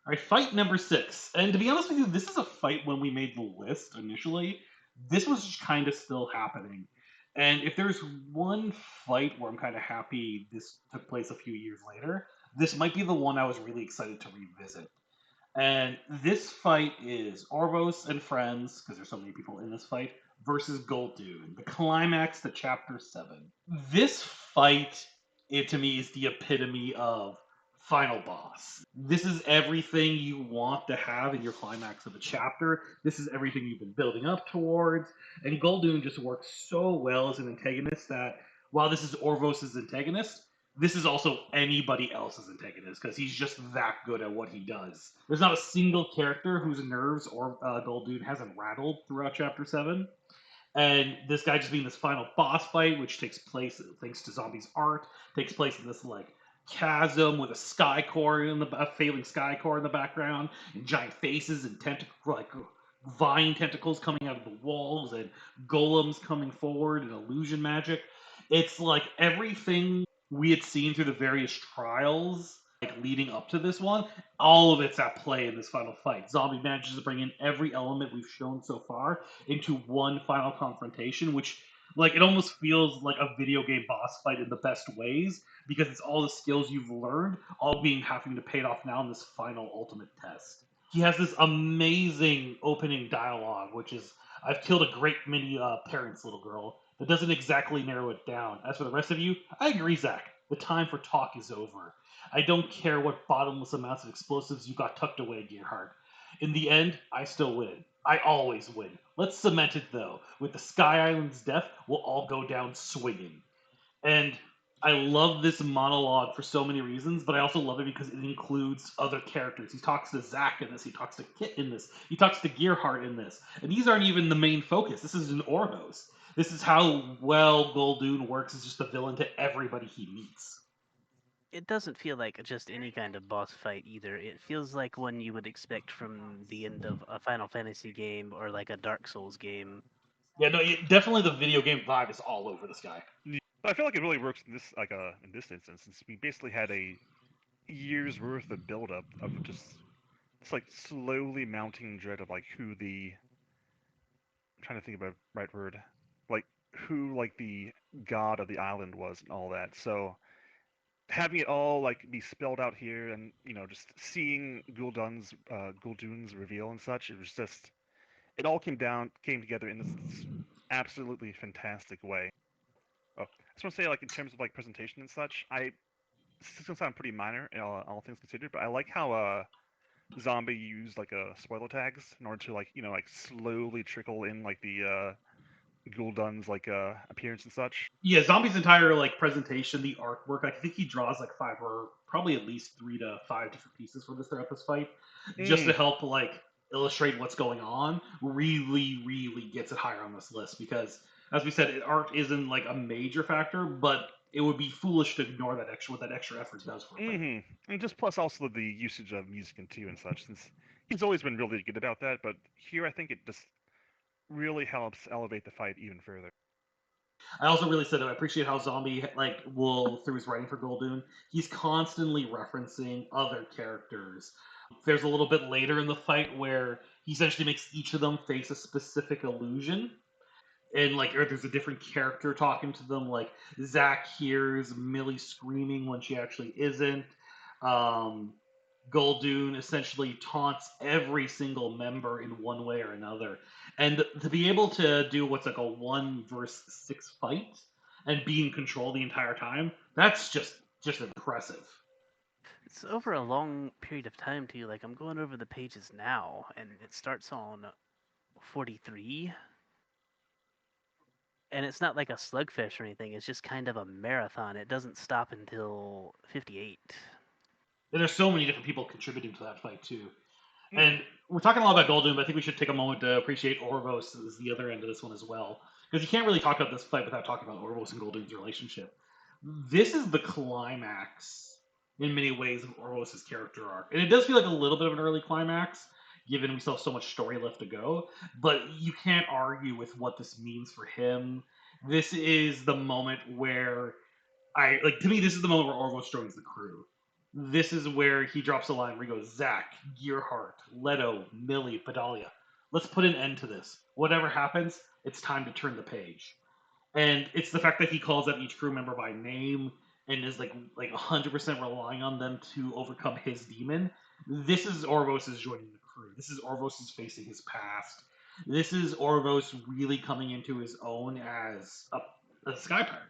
All right, fight number 6. And to be honest with you, this is a fight when we made the list initially. This was just kind of still happening. And if there's one fight where I'm kind of happy this took place a few years later, this might be the one I was really excited to revisit. And this fight is Orvos and friends, because there's so many people in this fight, versus Goldune, the climax to chapter 7. This fight, it to me, is the epitome of final boss. This is everything you want to have in your climax of a chapter. This is everything you've been building up towards. And Goldune just works so well as an antagonist that while this is Orvos' antagonist, this is also anybody else's antagonist because he's just that good at what he does. There's not a single character whose nerves or Goldune hasn't rattled throughout Chapter 7. And this guy just being this final boss fight, which takes place thanks to Zombie's art, takes place in this like chasm with a sky core in the a failing sky core in the background, and giant faces and like vine tentacles coming out of the walls, and golems coming forward, and illusion magic. It's like everything we had seen through the various trials like leading up to this one, all of it's at play in this final fight. Zombie manages to bring in every element we've shown so far into one final confrontation, which like it almost feels like a video game boss fight in the best ways because it's all the skills you've learned all being having to pay it off now in this final ultimate test. He has this amazing opening dialogue, which is I've killed a great many parents, little girl. That doesn't exactly narrow it down. As for the rest of you, I agree, Zach. The time for talk is over. I don't care what bottomless amounts of explosives you got tucked away, Gearhart. In the end, I still win. I always win. Let's cement it though. With the Sky Island's death, we'll all go down swinging. And I love this monologue for so many reasons, but I also love it because it includes other characters. He talks to Zack in this, he talks to Kit in this, he talks to Gearhart in this. And these aren't even the main focus. This is an Orvos. This is how well Goldune works as just a villain to everybody he meets. It doesn't feel like just any kind of boss fight either. It feels like one you would expect from the end of a Final Fantasy game or like a Dark Souls game. Yeah, no, definitely the video game vibe is all over this guy. Yeah, I feel like it really works in this in this instance, since we basically had a year's worth of build-up of just it's like slowly mounting dread of like who the I'm trying to think of a right word, like who like the god of the island was and all that. So having it all like be spelled out here, and just seeing Gul'dun's reveal and such, it was just it all came together in this absolutely fantastic way. Oh, I just want to say, like, in terms of like presentation and such, this is gonna sound pretty minor, all things considered, but I like how Zombie used like spoiler tags in order to like slowly trickle in like the Gul'dun's like appearance and such. Yeah, Zombie's entire like presentation, the artwork. I think he draws like five or probably at least 3 to 5 different pieces for this throughout this fight, just to Mm, help like illustrate what's going on. Really, really gets it higher on this list because, as we said, art isn't like a major factor, but it would be foolish to ignore that extra what that extra effort does for a fight. and just plus also the usage of music and two and such, since he's always been really good about that, but here I think it just really helps elevate the fight even further. I also really said I appreciate how Zombie like will through his writing for Goldoon, he's constantly referencing other characters. There's a little bit later in the fight where he essentially makes each of them face a specific illusion, and like or there's a different character talking to them. Like Zach hears Millie screaming when she actually isn't. Um, Goldoon essentially taunts every single member in one way or another. And to be able to do what's like a 1 versus 6 fight and be in control the entire time, that's just impressive. It's over a long period of time too. Like I'm going over the pages now, and it starts on 43, and it's not like a slugfest or anything. It's just kind of a marathon. It doesn't stop until 58. And there's so many different people contributing to that fight too. Mm, And we're talking a lot about Golden, but I think we should take a moment to appreciate Orvos as the other end of this one as well. Because you can't really talk about this fight without talking about Orvos and Golden's relationship. This is the climax in many ways of Orvos' character arc. And it does feel like a little bit of an early climax, given we still have so much story left to go. But you can't argue with what this means for him. This is the moment where I like to me, this is the moment where Orvos joins the crew. This is where he drops a line where he goes, Zach, Gearhart, Leto, Millie, Bedalia. Let's put an end to this. Whatever happens, it's time to turn the page. And it's the fact that he calls out each crew member by name and is like 100% relying on them to overcome his demon. This is Orvos is joining the crew. This is Orvos is facing his past. This is Orvos really coming into his own as a sky pirate,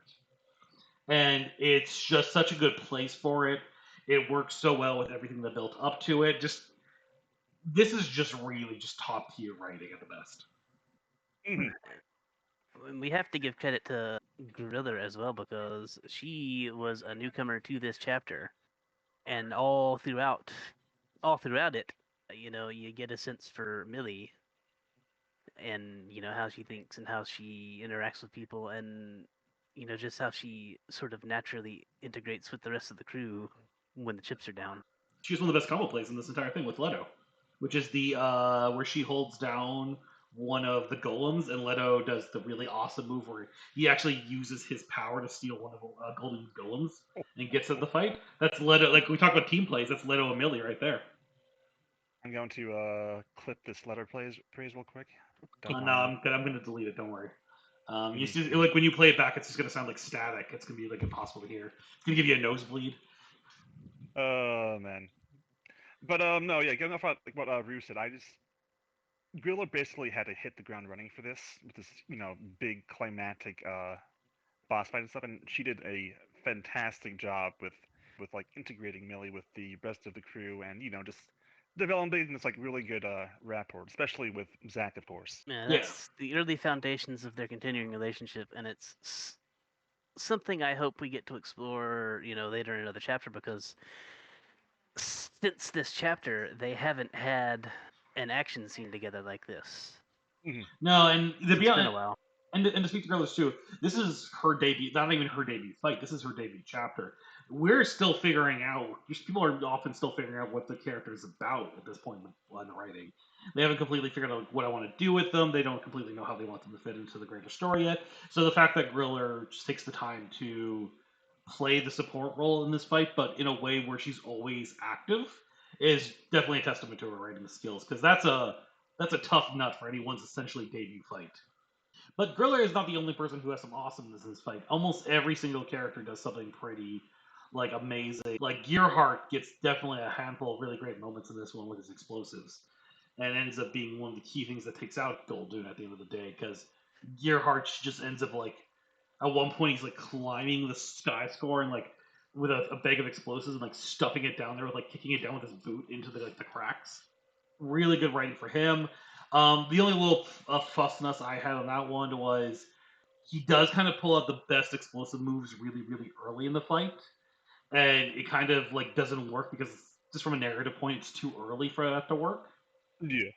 and it's just such a good place for it. It works so well with everything that built up to it. Just this is just really just top tier writing at the best. Mhm. And we have to give credit to Griller as well because she was a newcomer to this chapter, and all throughout it, you get a sense for Millie and how she thinks and how she interacts with people and just how she sort of naturally integrates with the rest of the crew when the chips are down. She's one of the best combo plays in this entire thing with Leto, which is the where she holds down one of the golems, and Leto does the really awesome move where he actually uses his power to steal one of Golden's golems and gets at the fight. That's Leto. Like we talk about team plays, that's Leto and Millie right there. I'm going to clip this letter praise real quick. Don't No, mind me. I'm gonna delete it. Don't worry. You Mhm, see, mhm. like when you play it back, it's just gonna sound like static. It's gonna be like impossible to hear. It's gonna give you a nosebleed. Oh man. But no, yeah, getting off like what Rue said, I just Grilla basically had to hit the ground running for this with this, big climactic boss fight and stuff, and she did a fantastic job with like integrating Millie with the rest of the crew, and just developing this like really good rapport, especially with Zach, of course. Yeah, Yeah, that's the early foundations of their continuing relationship, and it's something I hope we get to explore, later in another chapter because since this chapter, they haven't had an action scene together like this. Hmm. no, and to So be it's been honest, a while. and to speak to Carlos too, this is her debut. Not even her debut fight. This is her debut chapter. We're still figuring out. People are often still figuring out what the character is about at this point in the writing. They haven't completely figured out what I want to do with them. They don't completely know how they want them to fit into the greater story yet. So the fact that Griller just takes the time to play the support role in this fight, but in a way where she's always active, is definitely a testament to her writing skills. Because that's a tough nut for anyone's essentially debut fight. But Griller is not the only person who has some awesomeness in this fight. Almost every single character does something pretty like amazing. Like Gearhart gets definitely a handful of really great moments in this one with his explosives, and ends up being one of the key things that takes out Goldune at the end of the day. Because Gearhart just ends up like at one point he's like climbing the sky score and like with a bag of explosives and like stuffing it down there with like kicking it down with his boot into the cracks. Really good writing for him. The only little fussness I had on that one was he does kind of pull out the best explosive moves really, really early in the fight, and it kind of like doesn't work because just from a narrative point, it's too early for that to work. Yeah.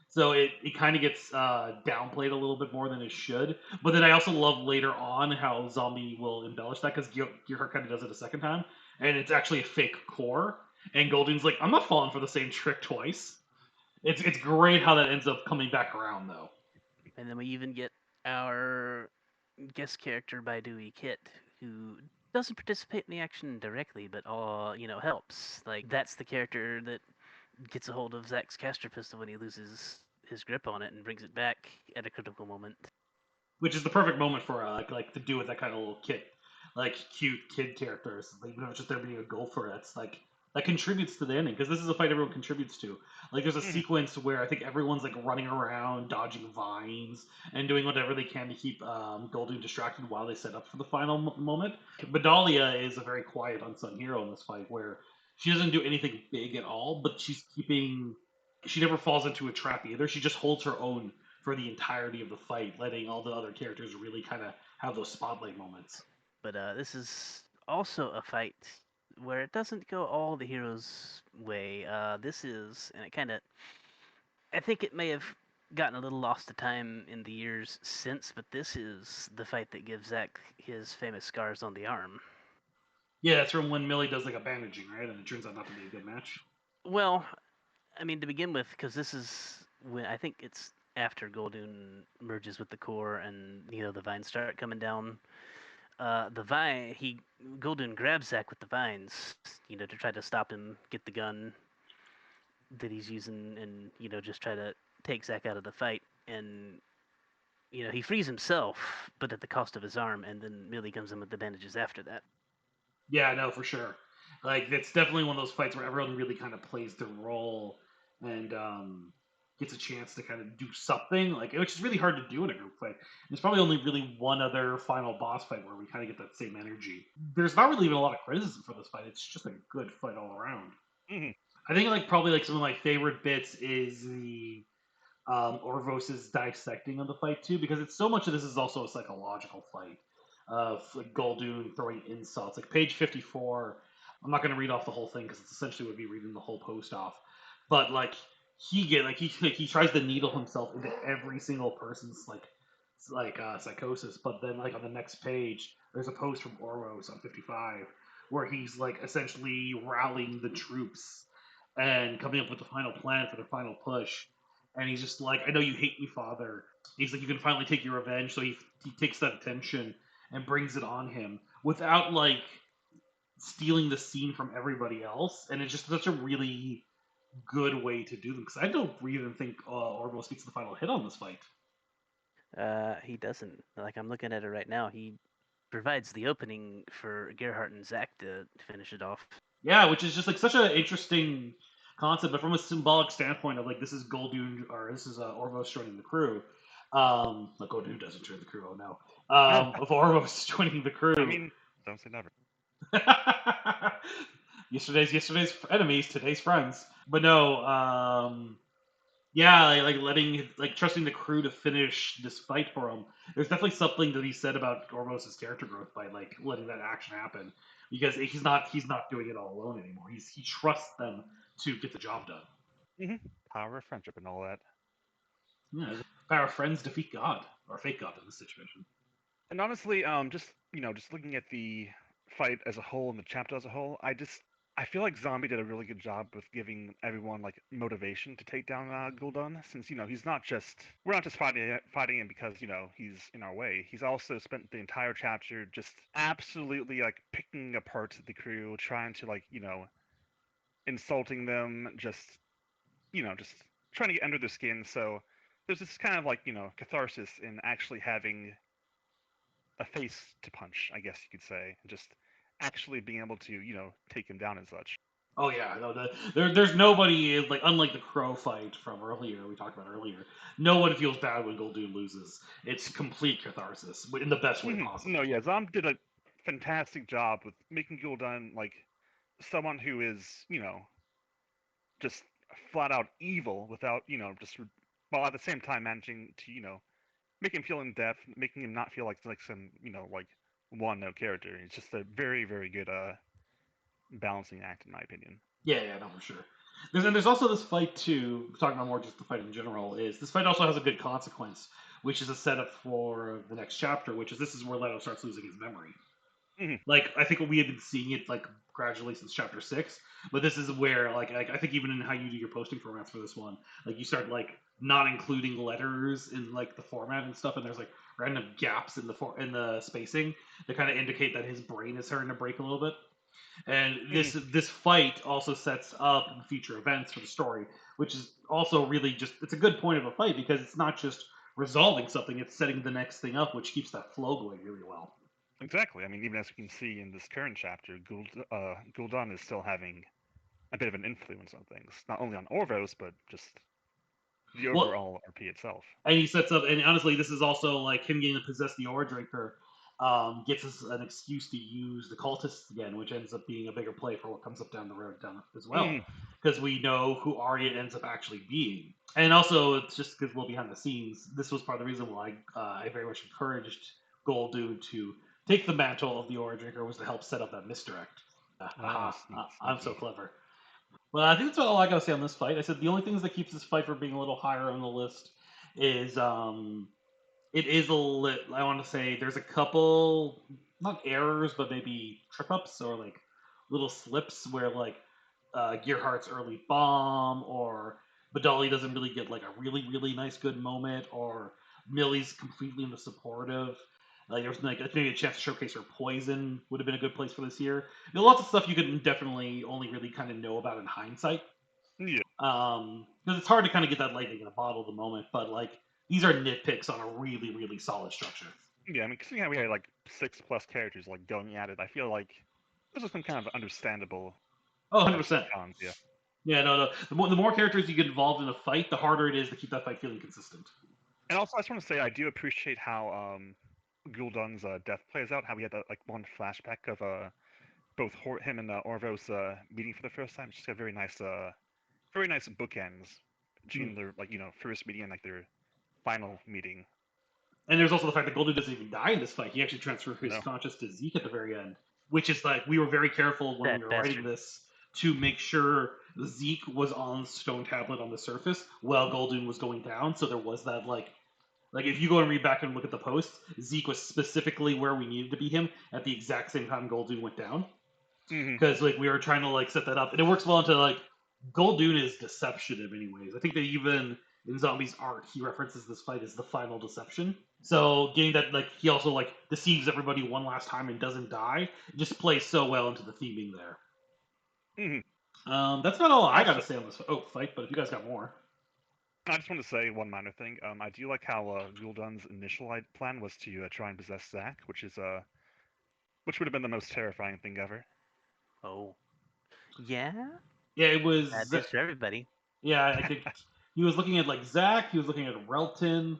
So it kind of gets downplayed a little bit more than it should. But then I also love later on how Zombie will embellish that because Gearhart kind of does it a second time, and it's actually a fake core. And Golding's like, I'm not falling for the same trick twice. It's great how that ends up coming back around though. And then we even get our guest character by Dewey Kit, who doesn't participate in the action directly, but helps. Like that's the character that gets a hold of Zach's caster pistol when he loses his grip on it and brings it back at a critical moment. Which is the perfect moment for like to do with that kind of little kid, like cute kid characters. Like, even if it's just there being a goal for it, it's like that contributes to the ending because this is a fight everyone contributes to. Like there's a Hmm. sequence where I think everyone's like running around, dodging vines, and doing whatever they can to keep Goldie distracted while they set up for the final moment. But Dahlia is a very quiet, unsung hero in this fight where she doesn't do anything big at all, but she's keeping. She never falls into a trap either. She just holds her own for the entirety of the fight, letting all the other characters really kind of have those spotlight moments. But this is also a fight where it doesn't go all the hero's way. This is, and it kind of, I think it may have gotten a little lost to time in the years since, but this is the fight that gives Zack his famous scars on the arm. Yeah, that's from when Millie does like a bandaging, right? And it turns out not to be a good match. Well, I mean, to begin with, because this is when I think it's after Goldoon merges with the core and the vines start coming down. the vine, Golden grabs Zack with the vines, to try to stop him, get the gun that he's using, and just try to take Zack out of the fight. And he frees himself, but at the cost of his arm. And then Millie comes in with the bandages after that. Yeah, no, for sure. Like it's definitely one of those fights where everyone really kind of plays their role and gets a chance to kind of do something. Like which is really hard to do in a group fight. There's probably only really one other final boss fight where we kind of get that same energy. There's not really even a lot of criticism for this fight. It's just a good fight all around. Mhm. I think like probably like some of my favorite bits is the Orvos's dissecting of the fight too, because it's so much of this is also a psychological fight of like Goldoon throwing insults. Like page 54, I'm not going to read off the whole thing because it's essentially would be reading the whole post off, but like he tries to needle himself into every single person's psychosis, but then like on the next page there's a post from Orvos on 55 where he's like essentially rallying the troops and coming up with the final plan for their final push. And he's just like, I know you hate me, father. He's like, you can finally take your revenge. So he takes that attention and brings it on him without like stealing the scene from everybody else. And it's just such a really good way to do them because I don't even think Orvos gets the final hit on this fight. He doesn't. Like, I'm looking at it right now. He provides the opening for Gerhardt and Zack to finish it off. Yeah, which is just like such an interesting concept, but from a symbolic standpoint of like this is Goldoon or this is Orvos joining the crew. Like Goldoon doesn't join the crew. Oh no. Of Orvos joining the crew. I mean, don't say never. yesterday's enemies, today's friends. But no, yeah, like letting like trusting the crew to finish this fight for him. There's definitely something that he said about Orvos's character growth by like letting that action happen because he's not doing it all alone anymore. He trusts them to get the job done. Hmm. Power of friendship and all that. Yeah, our friends defeat God or fake God in this situation. And honestly, just looking at the fight as a whole and the chapter as a whole, I feel like Zombie did a really good job with giving everyone like motivation to take down Gul'dan, since he's not just we're not just fighting him because he's in our way. He's also spent the entire chapter just absolutely like picking apart the crew, trying to like insulting them, just trying to get under their skin. So there's this kind of like catharsis in actually having a face to punch, I guess you could say, and just actually being able to, take him down and such. Oh yeah, no, there's nobody like unlike the Crow fight from earlier we talked about earlier. No one feels bad when Goldoon loses. It's complete catharsis in the best way possible. No, yeah, Zom did a fantastic job with making Gul'dan like someone who is, just flat out evil without, while at the same time managing to, make him feel in depth, making him not feel like some, like one note character. It's just a very, very good balancing act, in my opinion. Yeah, no, for sure. There's also this fight too. Talking about more just the fight in general is this fight also has a good consequence, which is a setup for the next chapter, which is this is where Leto starts losing his memory. Hmm. Like I think we had been seeing it like gradually since chapter 6, but this is where like I think even in how you do your posting formats for this one, like you start like not including letters in like the format and stuff, and there's like random gaps in the spacing that kind of indicate that his brain is starting to break a little bit. And this fight also sets up future events for the story, which is also really just it's a good point of a fight because it's not just resolving something; it's setting the next thing up, which keeps that flow going really well. Exactly. I mean, even as we can see in this current chapter, Gul'dan is still having a bit of an influence on things, not only on Orvos, but just the Well, overall RP itself. and he sets up, and honestly, this is also like him getting to possess the Aura Drinker. Gets us an excuse to use the cultists again, which ends up being a bigger play for what comes up down the road down as well, Mm. because we know who Arya ends up actually being, and also it's just because we're behind the scenes. This was part of the reason why I very much encouraged Goldoon to take the mantle of the Aura Drinker was to help set up that misdirect. Ah, I'm so sneaky. clever. Well, I think that's all I gotta say on this fight. I said the only things that keeps this fight from being a little higher on the list is it is a lit. I want to say there's a couple not errors, but maybe trip ups or like little slips where like Gearhart's early bomb or Badali doesn't really get like a really nice good moment or Millie's completely in the supportive. Like there was like maybe a chance to showcase her poison would have been a good place for this year. Lots of stuff you could definitely only really kind of know about in hindsight. Yeah. Because it's hard to kind of get that lightning in a bottle at the moment. But like these are nitpicks on a really solid structure. Yeah, I mean, considering how we had like 6+ characters like going at it, I feel like this was some kind of understandable Oh, 100 pros and percent. cons. Yeah. Yeah, no. The more characters you get involved in a fight, the harder it is to keep that fight feeling consistent. And also, I just want to say I do appreciate how Gul'dan's death plays out. How we had that like one flashback of both him and Orvos meeting for the first time. It's just a very nice bookends Mm. between their like first meeting and like their final meeting. And there's also the fact that Golden doesn't even die in this fight. He actually transfers his No. conscious to Zeke at the very end, which is like we were very careful when we That were writing bastard. this to make sure Zeke was on Stone Tablet on the surface while Golden was going down. So there was that like if you go and read back and look at the posts, Zeke was specifically where we needed to be him at the exact same time Golden went down. Hmm. Because like we were trying to like set that up, and it works well into like Goldune is deception in many ways. I think that even in Zombie's art, he references this fight as the final deception. So getting that like he also like deceives everybody one last time and doesn't die, it just plays so well into the theming there. Hmm. That's not all I got to Also, say on this fight, but if you guys got more, I just want to say one minor thing. I do like how Gul'dan's initial plan was to try and possess Zack, which would have been the most terrifying thing ever. Oh, yeah. yeah, it Bad was news for everybody. yeah. I think he was looking at like Zach, he was looking at Relton.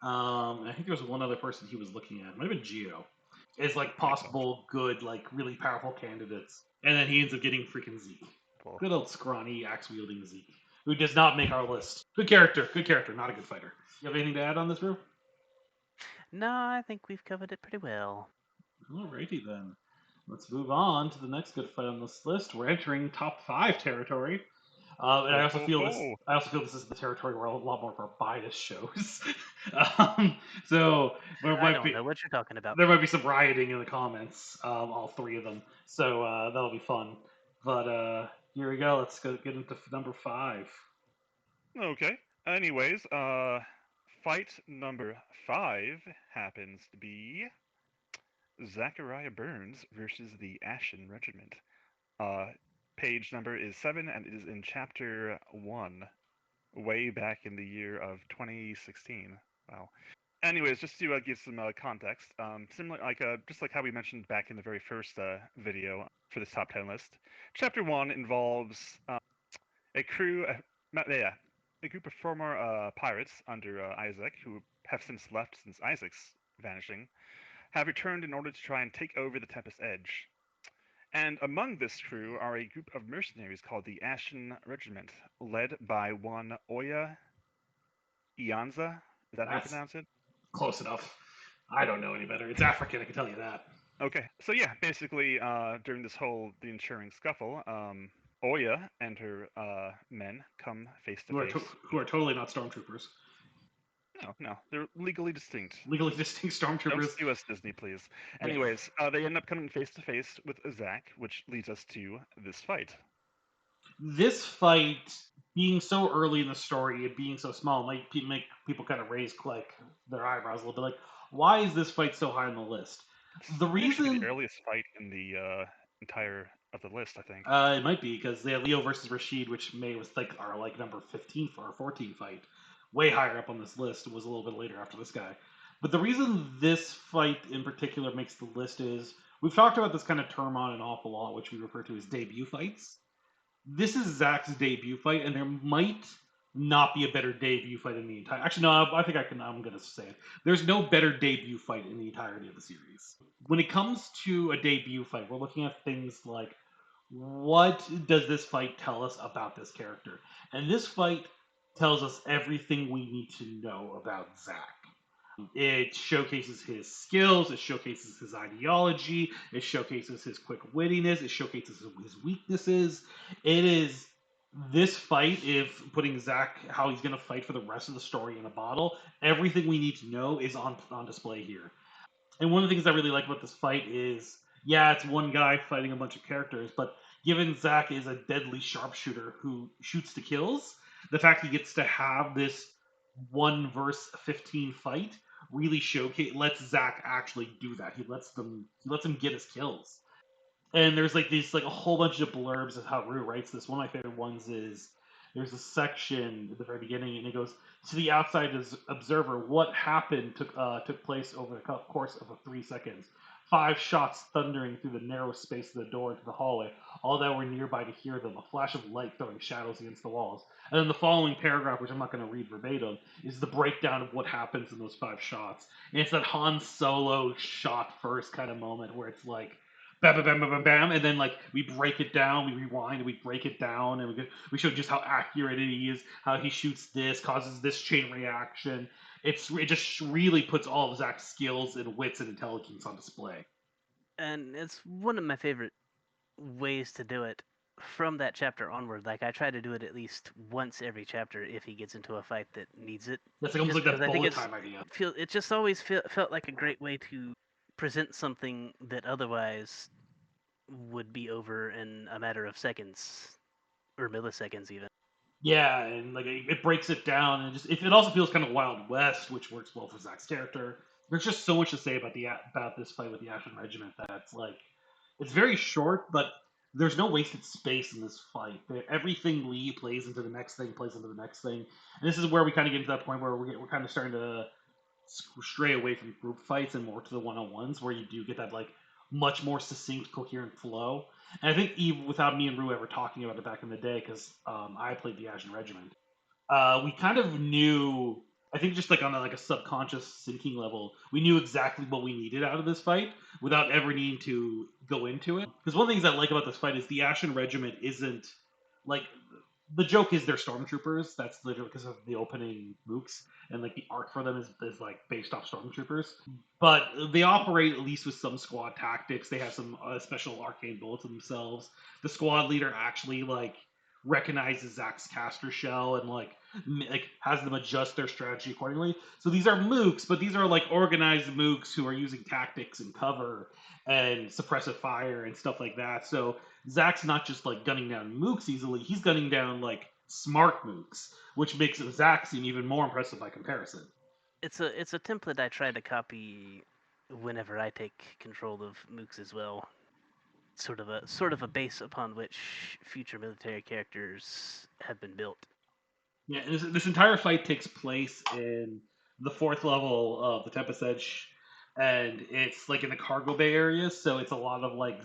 I think there was one other person he was looking at. It might have been Geo. As like Makes sense. possible good, like really powerful candidates. And then he ends up getting freaking Zeke. Well, Good old scrawny axe wielding Zeke, who does not make our list. Good character, not a good fighter. You have anything to add on this, Brew? No, I think we've covered it pretty well. Alrighty then. Let's move on to the next good fight on this list. We're entering top 5 territory. And ho ho ho! I also feel this is the territory where a lot more of our bias shows. So I don't know what you're talking about. there might be some rioting in the comments, all 3 of them. So that'll be fun. But here we go. Let's go get into number 5. Okay. Anyways, fight number 5 happens to be Zachariah Burns versus the Ashen Regiment. Uh, page number is 7, and it is in chapter 1, way back in the year of 2016. Wow. Anyways, just to give some context, similar like just like how we mentioned back in the very first video for this top 10 list, chapter 1 involves a crew, yeah, a group of former pirates under Isaac who have since left since Isaac's vanishing, have returned in order to try and take over the Tempest Edge. And among this crew are a group of mercenaries called the Ashen Regiment, led by one Oya Ianza. Is that how you That's pronounce it? close enough. I don't know any better. It's African, I can tell you that. Okay, so yeah, basically, during this whole the ensuing scuffle, Oya and her men come face to face. Who are totally not stormtroopers. No, no, they're legally distinct. Legally distinct Don't stormtroopers. sue us, Disney, please. Yeah. Anyways, they end up coming face to face with Zack, which leads us to this fight. This fight being so early in the story and being so small might make people kind of raise like their eyebrows a little bit. Like, why is this fight so high on the list? The It's actually the reason earliest fight in the entire of the list, I think. it might be because they had Leo versus Rashid, which May was like our like number 15 for our 14 fight, way higher up on this list. It was a little bit later after this guy. But the reason this fight in particular makes the list is we've talked about this kind of term on and off a lot, which we refer to as debut fights. This is Zach's debut fight, and there might not be a better debut fight in the entire. Actually, no, I think I can. I'm gonna say it. There's no better debut fight in the entirety of the series. When it comes to a debut fight, we're looking at things like what does this fight tell us about this character, and this fight tells us everything we need to know about Zach. It showcases his skills, it showcases his ideology, it showcases his quick wittiness, it showcases his weaknesses. It is this fight, if putting Zach how he's going to fight for the rest of the story in a bottle, everything we need to know is on display here. And one of the things I really like about this fight is, yeah, it's one guy fighting a bunch of characters, but given Zack is a deadly sharpshooter who shoots to kills, the fact he gets to have this 1 verse 15 fight really lets Zack actually do that. He lets him get his kills. And there's like these like a whole bunch of blurbs of how Rue writes this. One of my favorite ones is there's a section at the very beginning, and it goes to the outside observer. What happened took place over the course of 3 seconds. 5 shots thundering through the narrow space of the door into the hallway. All that were nearby to hear them. A flash of light throwing shadows against the walls. And then the following paragraph, which I'm not going to read verbatim, is the breakdown of what happens in those 5 shots. And it's that Han Solo shot first kind of moment where it's like bam, bam, bam, bam, bam, bam, and then like we break it down, we rewind, and we break it down, and we show just how accurate it is, how he shoots this, causes this chain reaction. It just really puts all of Zach's skills and wits and intelligence on display. And it's one of my favorite ways to do it from that chapter onward. Like I try to do it at least once every chapter if he gets into a fight that needs it. That's like almost Just like because that I think bullet time idea. it just always felt like a great way to present something that otherwise would be over in a matter of seconds or milliseconds even. Yeah, and like it breaks it down, and it also feels kind of Wild West, which works well for Zach's character. There's just so much to say about this fight with the Ashen Regiment that's like it's very short, but there's no wasted space in this fight. Everything Lee plays into the next thing, plays into the next thing, and this is where we kind of get to that point where we're kind of starting to stray away from group fights and more to the one-on-ones, where you do get that like much more succinct, coherent flow. And I think even without me and Rue ever talking about it back in the day, because I played the Ashen Regiment, we kind of knew. I think just like on a subconscious sinking level, we knew exactly what we needed out of this fight without ever needing to go into it. Because one of the things I like about this fight is the Ashen Regiment isn't like the joke is they're stormtroopers. That's literally because of the opening mooks, and like the arc for them is like based off stormtroopers. But they operate at least with some squad tactics. They have some special arcane bullets themselves. The squad leader actually like recognizes Zach's caster shell and like has them adjust their strategy accordingly. So these are mooks, but these are like organized mooks who are using tactics and cover and suppressive fire and stuff like that. So Zach's not just like gunning down mooks easily; he's gunning down like smart mooks, which makes Zach seem even more impressive by comparison. It's a template I try to copy whenever I take control of mooks as well. Sort of a base upon which future military characters have been built. Yeah, and this entire fight takes place in the fourth level of the Tempest Edge, and it's like in the cargo bay area. So it's a lot of like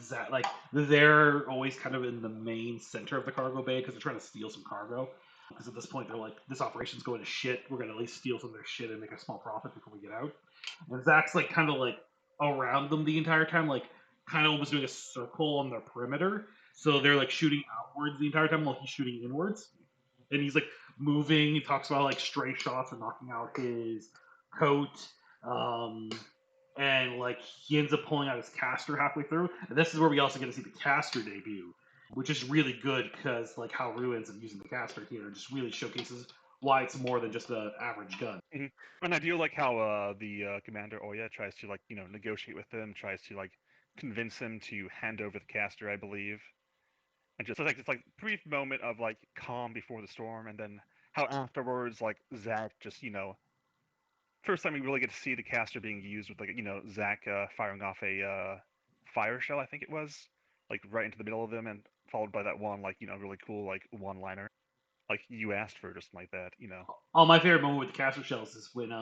they're always kind of in the main center of the cargo bay because they're trying to steal some cargo. Because at this point they're like, this operation's going to shit. We're gonna at least steal some of their shit and make a small profit before we get out. And Zach's like kind of like around them the entire time, like kind of almost doing a circle on their perimeter. So they're like shooting outwards the entire time while he's shooting inwards, and he's like moving. He talks about like stray shots and knocking out his coat. Um, and like he ends up pulling out his caster halfway through. And this is where we also get to see the caster debut, which is really good because like how Rue ends up using the caster here just really showcases why it's more than just an average gun. Mhm. And I do like how the commander Aouria tries to like negotiate with him, tries to like convince him to hand over the caster, I believe, and just like this like brief moment of like calm before the storm, and then how afterwards like Zach just first time we really get to see the caster being used with like Zach firing off a fire shell, I think it was, like right into the middle of them, and followed by that one like really cool like one liner, like you asked for, just like that. Oh, my favorite moment with the caster shells is when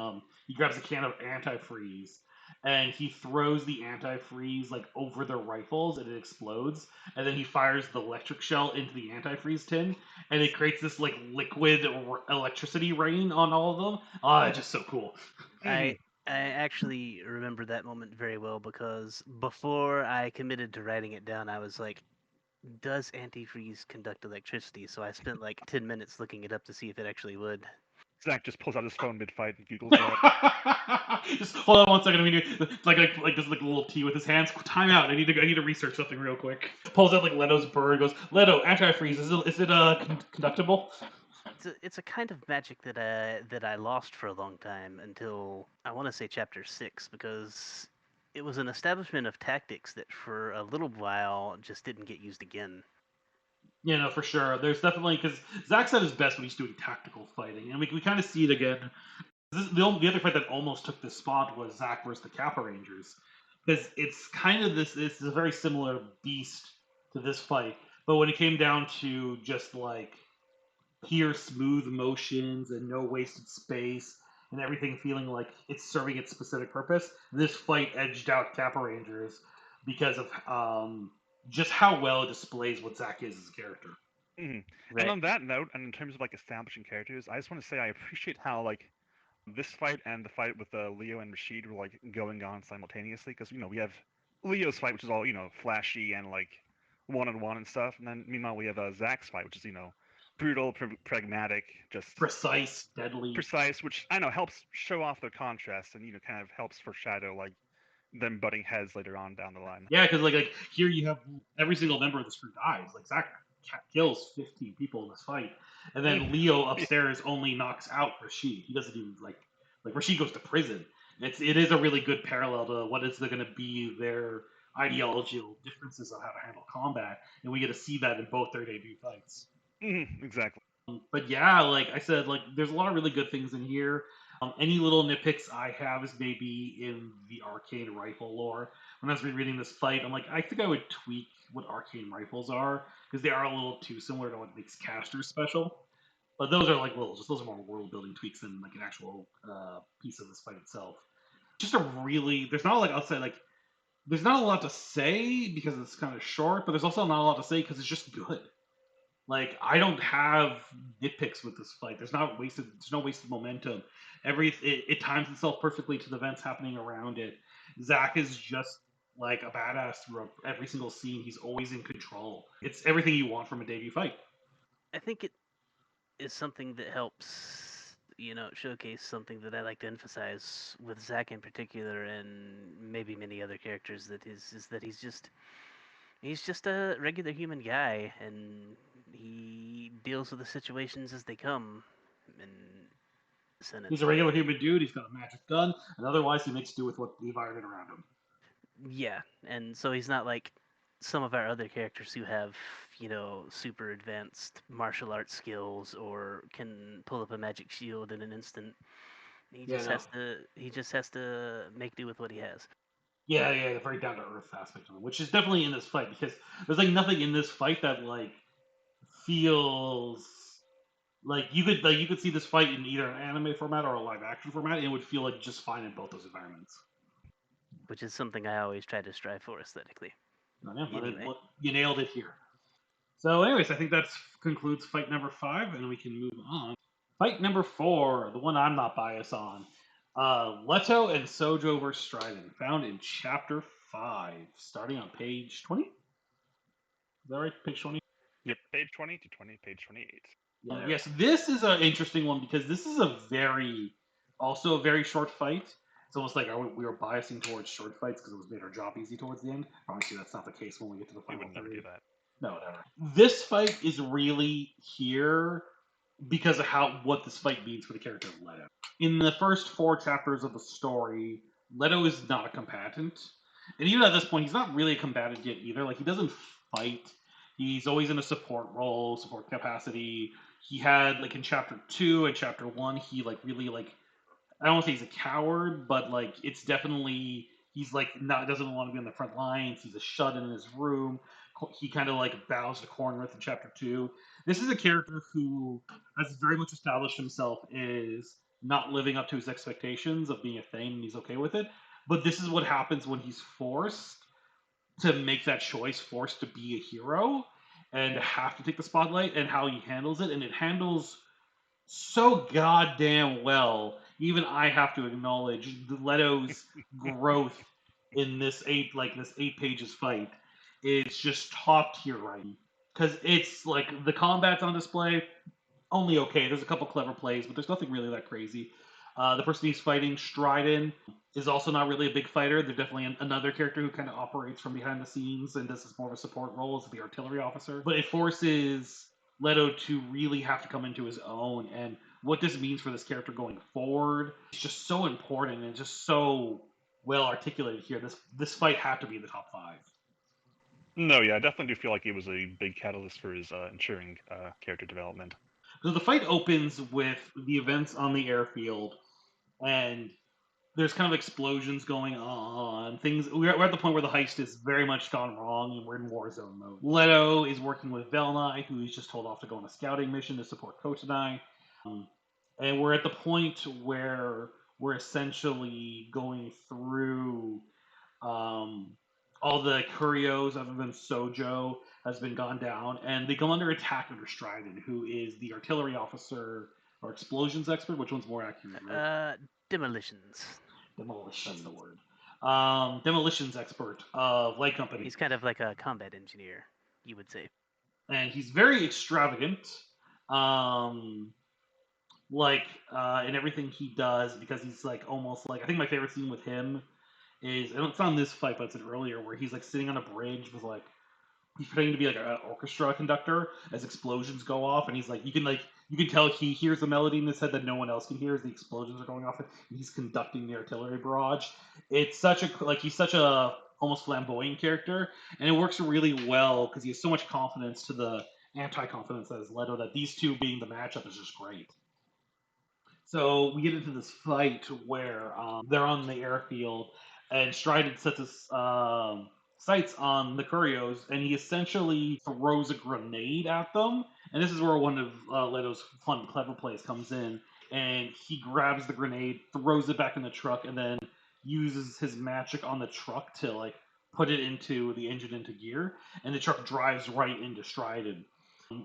he grabs a can of antifreeze and he throws the antifreeze like over their rifles and it explodes, and then he fires the electric shell into the antifreeze tin and it creates this like liquid electricity rain on all of them. Oh, it's just so cool. I I actually remember that moment very well because before I committed to writing it down, I was like, does antifreeze conduct electricity? So I spent like 10 minutes looking it up to see if it actually would. Zach just pulls out his phone mid-fight and Googles that. Just hold on 1 second. We need like just like a little T with his hands. Time out. I need to research something real quick. Pulls out like Leto's bird. Goes, Leto, antifreeze. Is it conductible? It's a kind of magic that I lost for a long time until I want to say chapter 6 because it was an establishment of tactics that for a little while just didn't get used again. Yeah, no, for sure. There's definitely because Zach's at his best when he's doing tactical fighting, and we kind of see it again. The other fight that almost took this spot was Zack versus the Kappa Rangers, because it's kind of this. This is a very similar beast to this fight, but when it came down to just like pure smooth motions and no wasted space and everything feeling like it's serving its specific purpose, this fight edged out Kappa Rangers because of just how well it displays what Zack is as a character. Mhm. And Right. on that note, and in terms of like establishing characters, I just want to say I appreciate how like this fight and the fight with Leo and Rashid were like going on simultaneously because we have Leo's fight, which is all flashy and like one on one and stuff, and then meanwhile we have Zack's fight, which is brutal, pragmatic, just Precise, deadly. precise, which I know helps show off their contrast and kind of helps foreshadow like them butting heads later on down the line. Yeah, because like here you have every single member of this crew dies. Like Zack kills 15 people in this fight, and then Leo Yeah. upstairs only knocks out Rashid. He doesn't even like Rashid goes to prison. It is a really good parallel to what is going to be their ideological differences on how to handle combat, and we get to see that in both their debut fights. Exactly. But yeah, like I said, like there's a lot of really good things in here. Any little nitpicks I have is maybe in the arcane rifle lore. When I was rereading this fight, I'm like, I think I would tweak what arcane rifles are because they are a little too similar to what makes casters special. But those are like those are more world building tweaks than like an actual piece of this fight itself. Just a really, there's not like I'll say like there's not a lot to say because it's kind of short, but there's also not a lot to say because it's just good. Like I don't have nitpicks with this fight. There's no wasted momentum. It times itself perfectly to the events happening around it. Zack is just like a badass through every single scene. He's always in control. It's everything you want from a debut fight. I think it is something that helps, showcase something that I like to emphasize with Zack in particular, and maybe many other characters. Is that he's just a regular human guy, and he deals with the situations as they come. In a He's sentence, a but regular human dude. He's got a magic gun, and otherwise he makes do with what the environment around him. yeah, and so he's not like some of our other characters who have, super advanced martial arts skills or can pull up a magic shield in an instant. He Yeah, just no. has to make do with what he has. Yeah, the very down to earth aspect of it, which is definitely in this fight because there's like nothing in this fight that like feels like you could see this fight in either an anime format or a live action format, and it would feel like just fine in both those environments. Which is something I always try to strive for aesthetically. Yeah, Anyway, you nailed it here. So, anyways, I think that concludes fight number 5, and we can move on. Fight number 4, the one I'm not biased on. Leto and Sojo vs. Strident, found in chapter 5, starting on page 20. Is that right? Page 20? Yep. Page 20 to page 28. Yes, this is an interesting one because this is also a very short fight. It's almost like we were biasing towards short fights because it was made our job easy towards the end. Obviously, that's not the case when we get to the We final would never three. do that. No, never. This fight is really here because of what this fight means for the character of Leto. In the first 4 chapters of the story, Leto is not a combatant, and even at this point, he's not really a combatant yet either. Like he doesn't fight. He's always in a support role, support capacity. He had like in chapter 2 and chapter 1, he like really like I don't want to say he's a coward, but like it's definitely he's like not doesn't want to be on the front lines. He's a shut in his room. He kind of like bows to Cornwith in chapter 2. This is a character who has very much established himself is not living up to his expectations of being a thing, and he's okay with it. But this is what happens when he's forced to make that choice, forced to be a hero, and to have to take the spotlight, and how he handles it, and it handles so goddamn well. Even I have to acknowledge Leto's growth in this 8 pages fight is just top tier writing because it's like the combat's on display only okay. There's a couple clever plays, but there's nothing really that crazy. The person he's fighting, Strident, is also not really a big fighter. They're definitely another character who kind of operates from behind the scenes and does this more of a support role as the artillery officer. But it forces Leto to really have to come into his own, and what this means for this character going forward is just so important and just so well articulated here. This fight had to be in the top 5. No, yeah, I definitely do feel like it was a big catalyst for his ensuring character development. So the fight opens with the events on the airfield. and there's kind of explosions going on. We're at the point where the heist is very much gone wrong, and we're in war zone mode. Leto is working with Velnai, who he's just told off to go on a scouting mission to support Kotanai. And we're at the point where we're essentially going through all the Curios, other than Sojo, has been gone down, and they come under attack under Stridon, who is the artillery officer or explosions expert. Which one's more accurate? Demolitions. Demolition. That's the word. Demolitions expert of Light Company. He's kind of like a combat engineer, you would say. And he's very extravagant. In everything he does, because he's like almost like, I think my favorite scene with him is, and it's not in this fight, but it's an earlier, where he's like sitting on a bridge with like, he's pretending to be like an orchestra conductor as explosions go off, and he's like, you can tell he hears the melody in his head that no one else can hear as the explosions are going off, and he's conducting the artillery barrage. It's such a he's such a almost flamboyant character, and it works really well because he has so much confidence to the anti-confidence that is Leto, that these two being the matchup is just great. So we get into this fight where they're on the airfield, and Stridon sets his sights on the Curios, and he essentially throws a grenade at them. And this is where one of Leto's fun, clever plays comes in, and he grabs the grenade, throws it back in the truck, and then uses his magic on the truck to like put it into the engine into gear, and the truck drives right into Stridon.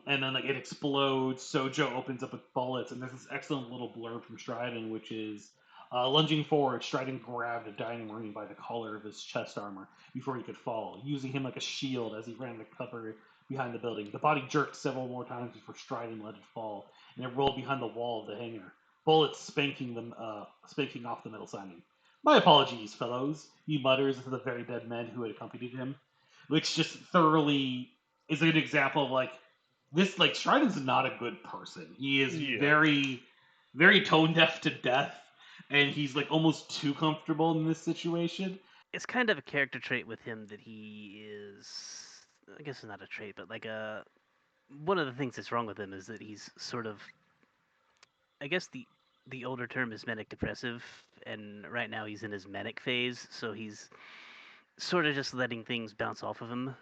And then like it explodes. Sojo opens up with bullets, and there's this excellent little blurb from Stridon, which is lunging forward. Stridon grabbed a dying marine by the collar of his chest armor before he could fall, using him like a shield as he ran to cover behind the building. The body jerked several more times before Stridon let it fall, and it rolled behind the wall of the hangar. Bullets spanking off the metal siding. My apologies, fellows, he mutters to the very dead men who had accompanied him, which just thoroughly is an example of like this, like Stridon's not a good person. He is very, very tone deaf to death, and he's like almost too comfortable in this situation. It's kind of a character trait with him that he is. I guess it's not a trait, but like one of the things that's wrong with him is that he's sort of. I guess the older term is manic depressive, and right now he's in his manic phase, so he's sort of just letting things bounce off of him.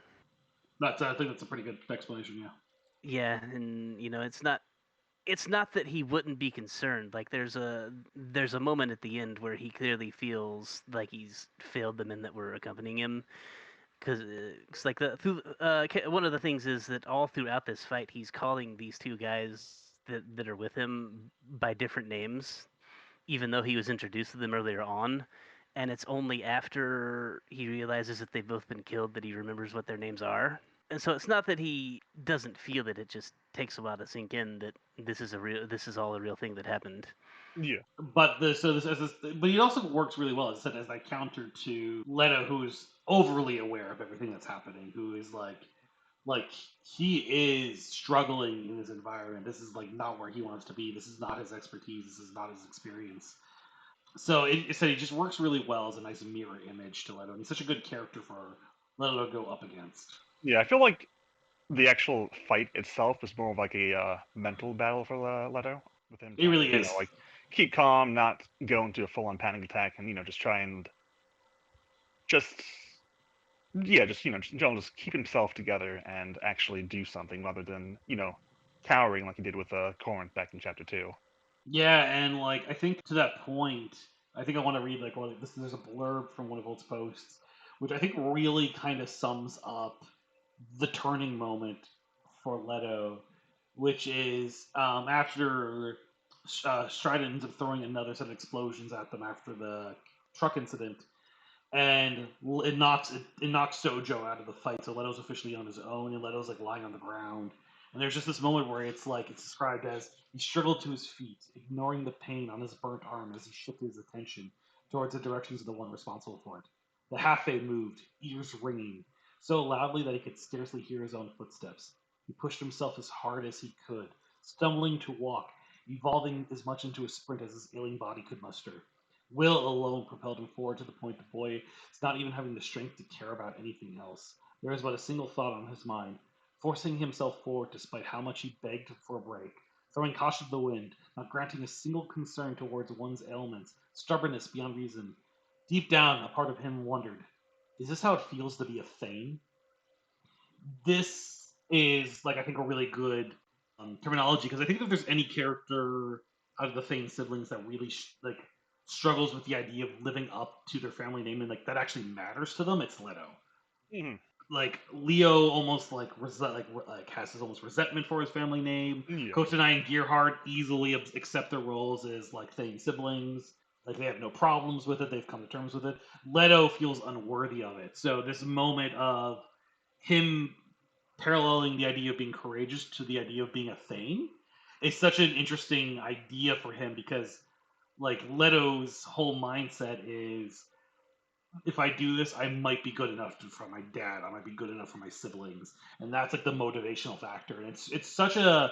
I think that's a pretty good explanation. Yeah. Yeah, and it's not that he wouldn't be concerned. Like there's a moment at the end where he clearly feels like he's failed the men that were accompanying him, because it's like one of the things is that all throughout this fight he's calling these two guys that are with him by different names, even though he was introduced to them earlier on. And it's only after he realizes that they've both been killed that he remembers what their names are. And so it's not that he doesn't feel it; it just takes a while to sink in that this is all a real thing that happened. Yeah. But but it also works really well, as I said, as that counter to Leto, who is overly aware of everything that's happening, who is like he is struggling in his environment. This is like not where he wants to be. This is not his expertise. This is not his experience. So it just works really well as a nice mirror image to Leto. And he's such a good character for Leto to go up against. Yeah, I feel like the actual fight itself is more of like a mental battle for Leto, with him. It really is. Like keep calm, not go into a full-on panic attack, and just try and just just keep himself together and actually do something rather than cowering like he did with Corinth back in chapter 2. Yeah, and like I think to that point, I think I want to read like this. There's a blurb from one of Volt's posts, which I think really kind of sums up the turning moment for Leto, which is after Stridon ends up throwing another set of explosions at them after the truck incident, and it knocks Sojo out of the fight. So Leto's officially on his own, and Leto's like lying on the ground. And there's just this moment where it's described as he struggled to his feet, ignoring the pain on his burnt arm as he shifted his attention towards the directions of the one responsible for it. The half-fae moved, ears ringing, so loudly that he could scarcely hear his own footsteps. He pushed himself as hard as he could, stumbling to walk, evolving as much into a sprint as his ailing body could muster. Will alone propelled him forward to the point the boy is not even having the strength to care about anything else. There is but a single thought on his mind, forcing himself forward despite how much he begged for a break. throwing caution to the wind, not granting a single concern towards one's ailments, stubbornness beyond reason. Deep down, a part of him wondered, is this how it feels to be a Thane? This is, like, I think a really good terminology, because I think if there's any character out of the Thane siblings that really struggles with the idea of living up to their family name and like that actually matters to them, it's Leto. Hmm. Like Leo almost has his almost resentment for his family name. Yeah. Kotanai and Gearhart easily accept their roles as like Thane siblings. Like they have no problems with it. They've come to terms with it. Leto feels unworthy of it. So this moment of him paralleling the idea of being courageous to the idea of being a Thane is such an interesting idea for him, because like Leto's whole mindset is, if I do this, I might be good enough for my dad. I might be good enough for my siblings, and that's like the motivational factor. And it's such a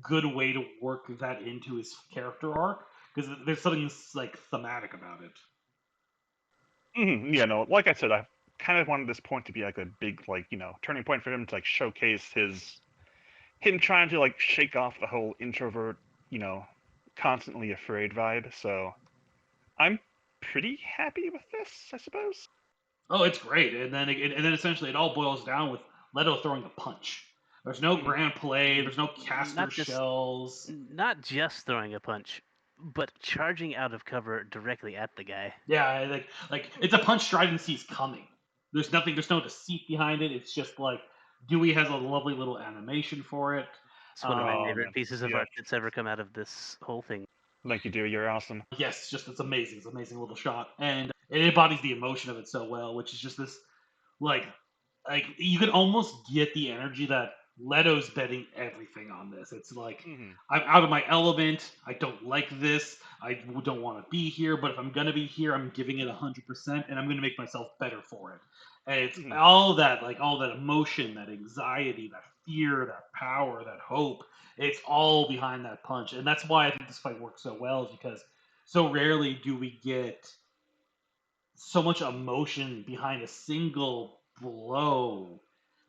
good way to work that into his character arc, because there's something like thematic about it. Yeah, no, like I said, I kind of wanted this point to be like a big, like, turning point for him to like showcase him trying to like shake off the whole introvert, you know, constantly afraid vibe. So I'm pretty happy with this, I suppose. Oh, it's great, and then essentially it all boils down with Leto throwing a punch. There's no Mhm. grand play. There's no caster Not just shells. not just throwing a punch, but charging out of cover directly at the guy. Yeah, like it's a punch Strider sees coming. There's nothing. There's no deceit behind it. It's just like Dewey has a lovely little animation for it. It's one of my Oh favorite man, pieces of yeah. art that's ever come out of this whole thing. Thank you, dude. You're awesome. Yes, just it's amazing. It's an amazing little shot, and it embodies the emotion of it so well, which is just this like like you can almost get the energy that Leto's betting everything on this. It's like, Hmm. I'm out of my element. I don't like this. I don't want to be here. But if I'm gonna be here, I'm giving it 100%, and I'm gonna make myself better for it. And it's Hmm. all that, like all that emotion, that anxiety, that fear, that power, that hope. It's all behind that punch, and that's why I think this fight works so well. Is because so rarely do we get so much emotion behind a single blow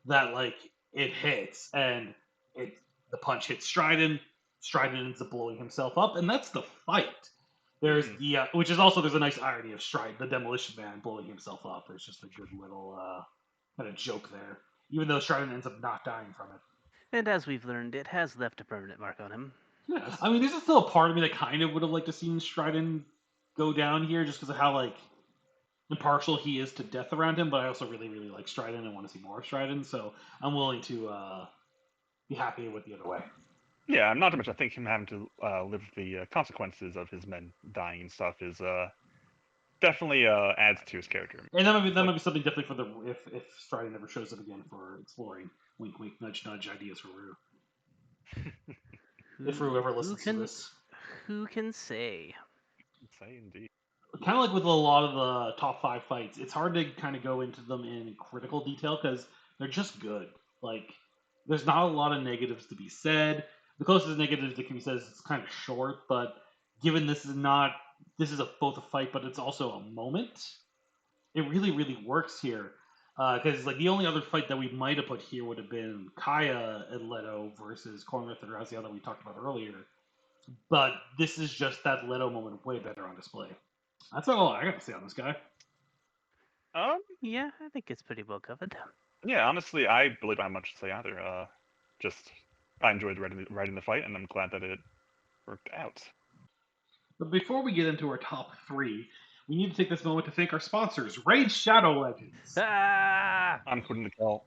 that like it hits, and it the punch hits Stridon ends up blowing himself up, and that's the fight. There's Hmm. the which is also, there's a nice irony of Stridon, the Demolition Man, blowing himself up. There's just a good little kind of joke there, even though Stridon ends up not dying from it. And as we've learned, it has left a permanent mark on him. Yeah, I mean, there's still a part of me that kind of would have liked to seen Stridon go down here, just because of how like impartial he is to death around him, but I also really, really like Stridon and want to see more of Stridon, so I'm willing to be happy with the other way. Yeah, not to mention, I think him having to live with the consequences of his men dying and stuff is definitely adds to his character. And that might Like, be something definitely for the if Stridon ever shows up again for exploring. Wink, wink, nudge, nudge. Ideas for Rue. If Rue ever Who listens to can this. who can say? say indeed. Kind of like with a lot of the top 5 fights, it's hard to kind of go into them in critical detail because they're just good. Like, there's not a lot of negatives to be said. The closest negatives that can be said is it's kind of short, but given this is both a fight, but it's also a moment. It really, really works here. Because like the only other fight that we might have put here would have been Kaya and Leto versus Cornrith and Raziel that we talked about earlier. But this is just that Leto moment way better on display. That's all I got to say on this guy. Um, Yeah, I think it's pretty well covered. yeah, honestly, I believe I have much to say either. Just I enjoyed writing the fight, and I'm glad that it worked out. But before we get into our top 3, we need to take this moment to thank our sponsors, Raid Shadow Legends. Ah! I'm quitting the call.